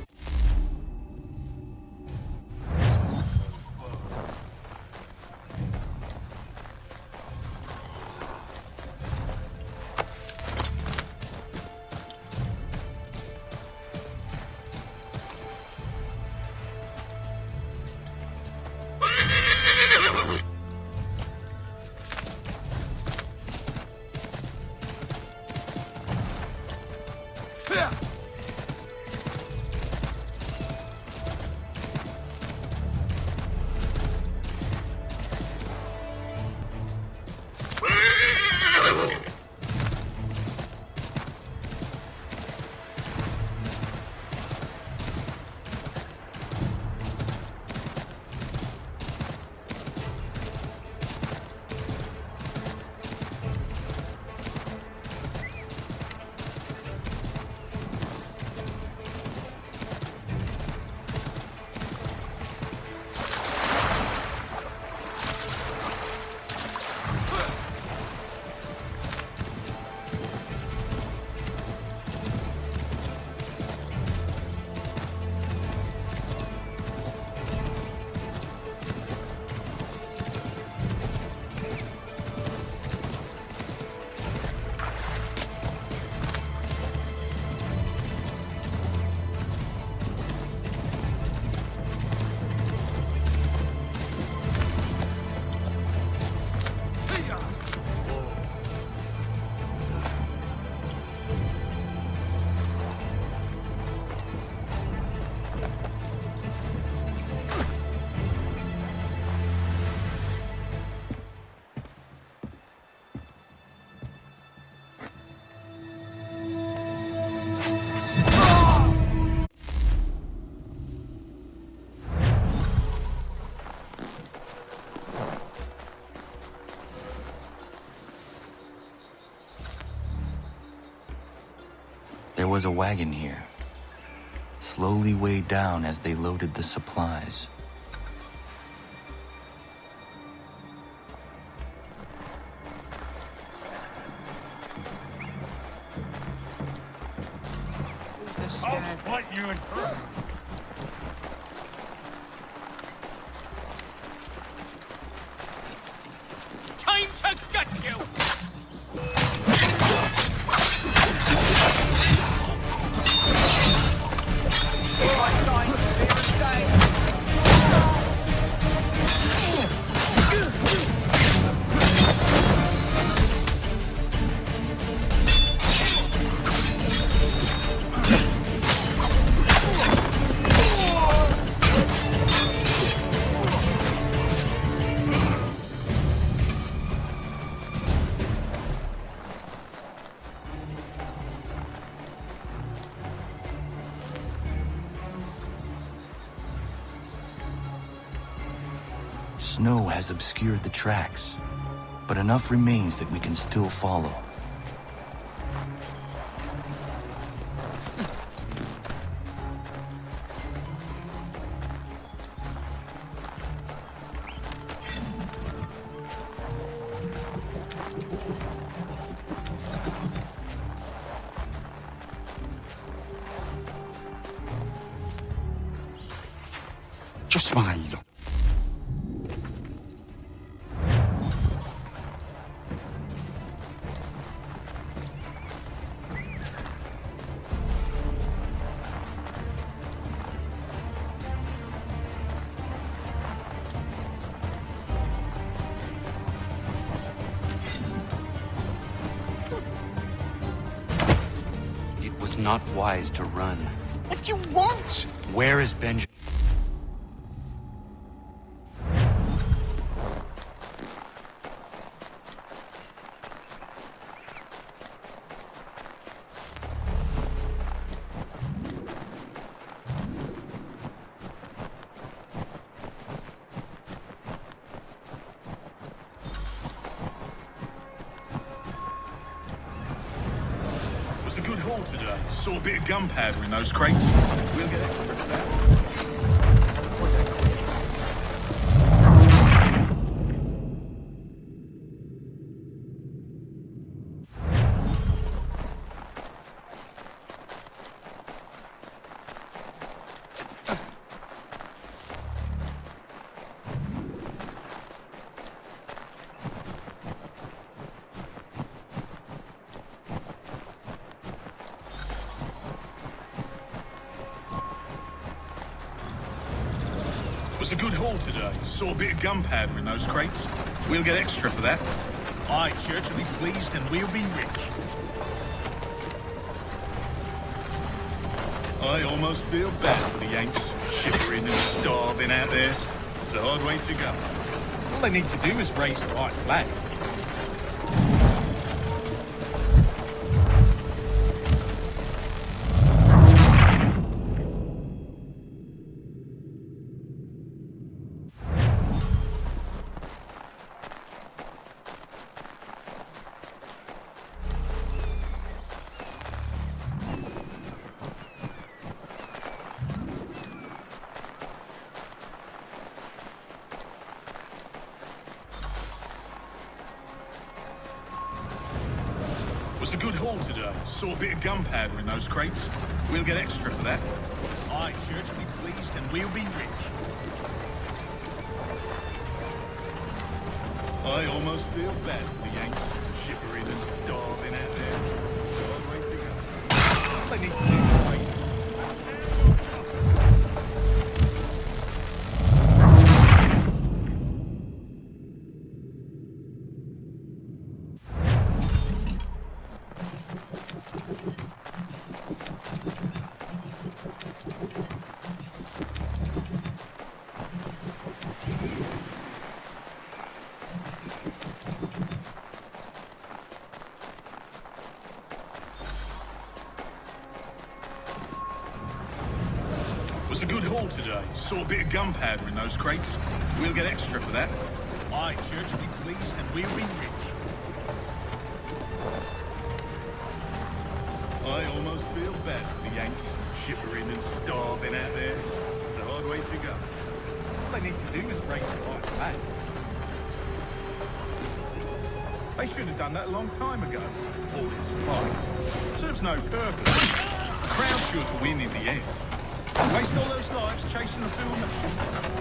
There was a wagon here, slowly weighed down as they loaded the supplies. I'll split you in two. Time to gut you! Snow has obscured the tracks, but enough remains that we can still follow. Just smile. It was not wise to run. What do you want? Where is Benjamin? Was a good haul today. Saw a bit of gunpowder in those crates. We'll get extra for that. Was a good haul today. Saw a bit of gunpowder in those crates. We'll get extra for that. Aye, Church will be pleased and we'll be rich. I almost feel bad for the Yanks, shivering and starving out there. It's a hard way to go. All they need to do is raise the white flag. Was a good haul today. Saw a bit of gunpowder in those crates. We'll get extra for that. Aye, Church will be pleased and we'll be rich. I almost feel bad for the Yanks, shivering and starving out there. Hard way to go. All they need to do is wait. Was a good haul today. Saw a bit of gunpowder in those crates. We'll get extra for that. Aye, Church will be pleased and we'll be rich. I almost feel bad for the Yanks shivering and starving out there. It's a hard way to go. All they need to do is raise the right flag. They should have done that a long time ago. All this fight serves no purpose. The crowd's sure to win in the end. Waste all those lives chasing a fool mission.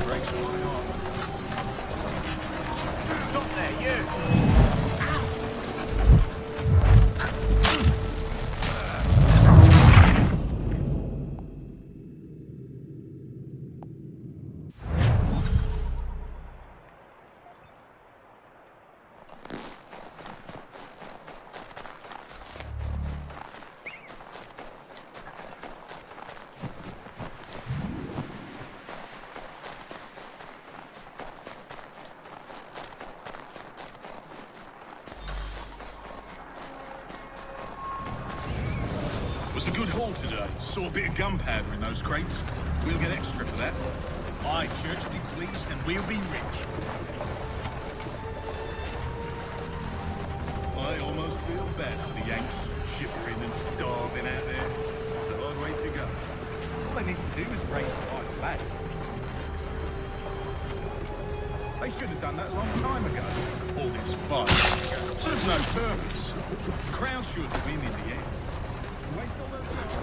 Breaks my heart. Stop there, you! Was a good haul today. Saw a bit of gunpowder in those crates. We'll get extra for that. Aye, church be pleased and we'll be rich. I almost feel bad for the Yanks shivering and starving out there. It's a hard way to go. All they need to do is raise the white flag. They should have done that a long time ago. All this fight serves no purpose. The crowd's sure to win in the end. Waste all those time.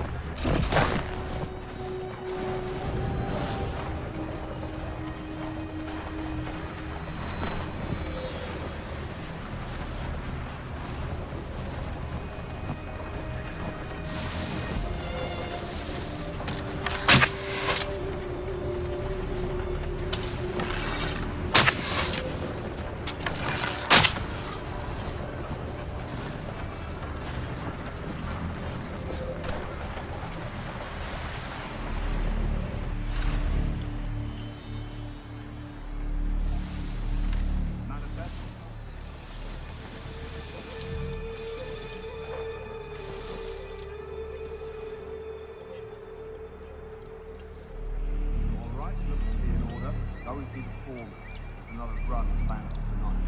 Another run planned for tonight.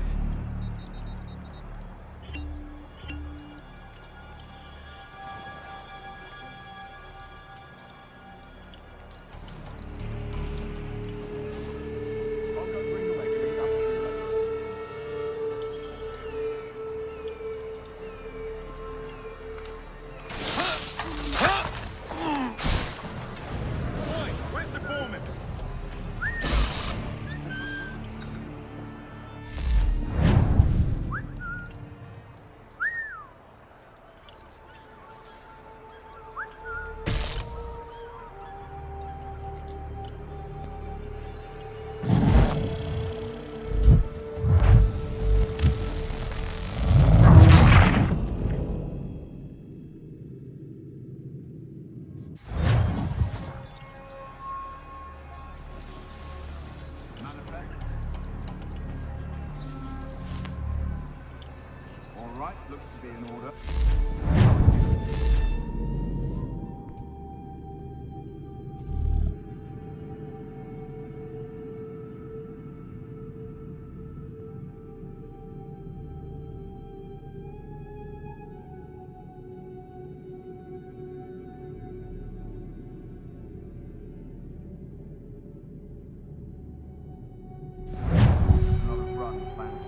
All right, looks to be in order. Another run planned.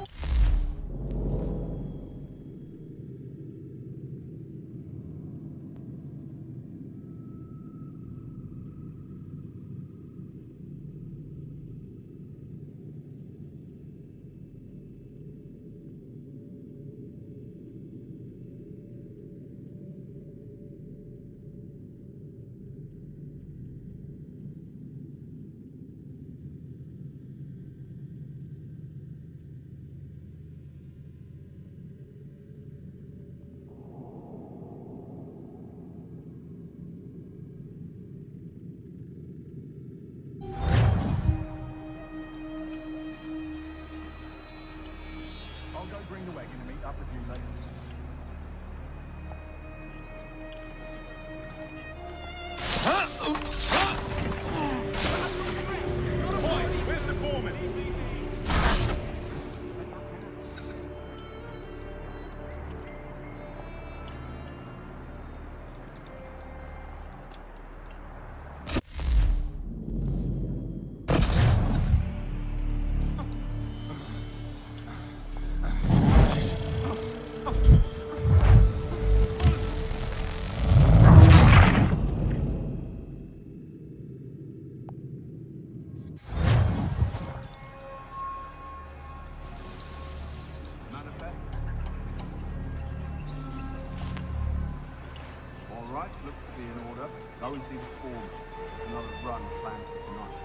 right, looks to be in order. Go and see the foreman. Another run planned for tonight.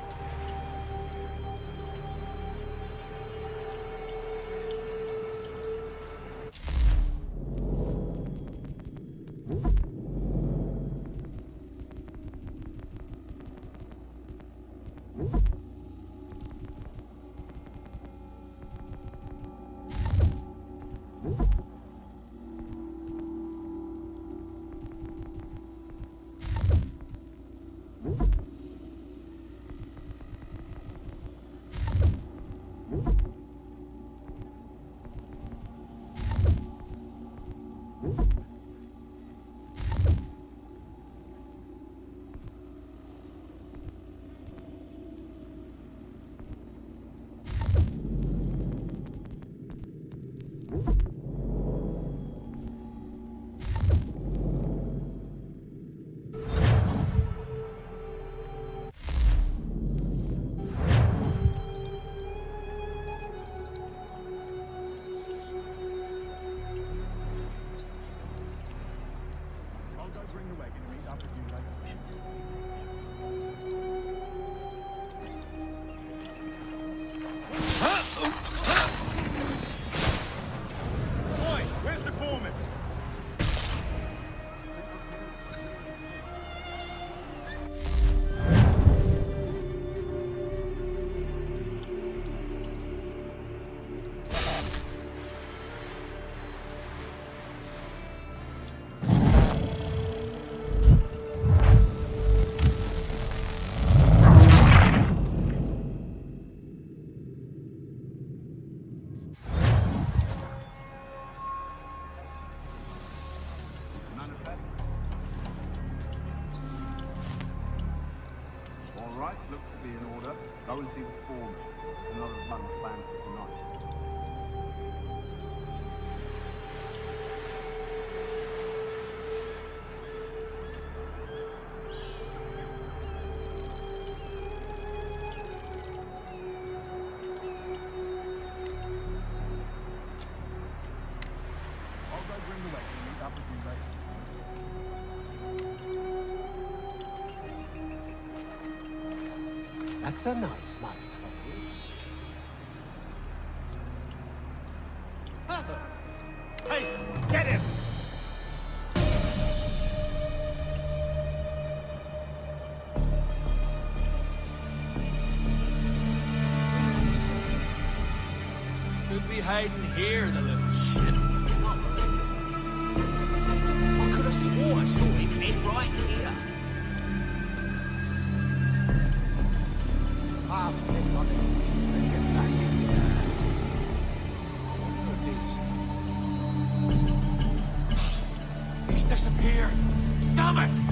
Right, looks to be in order. Go and see the foreman. Another run planned for tonight. I'll go bring the wagon and meet up with you later. That's a nice mouthful. Hey, get him! Could be hiding here, the little shit. I could have swore I saw him head right here. He's disappeared. Damn it!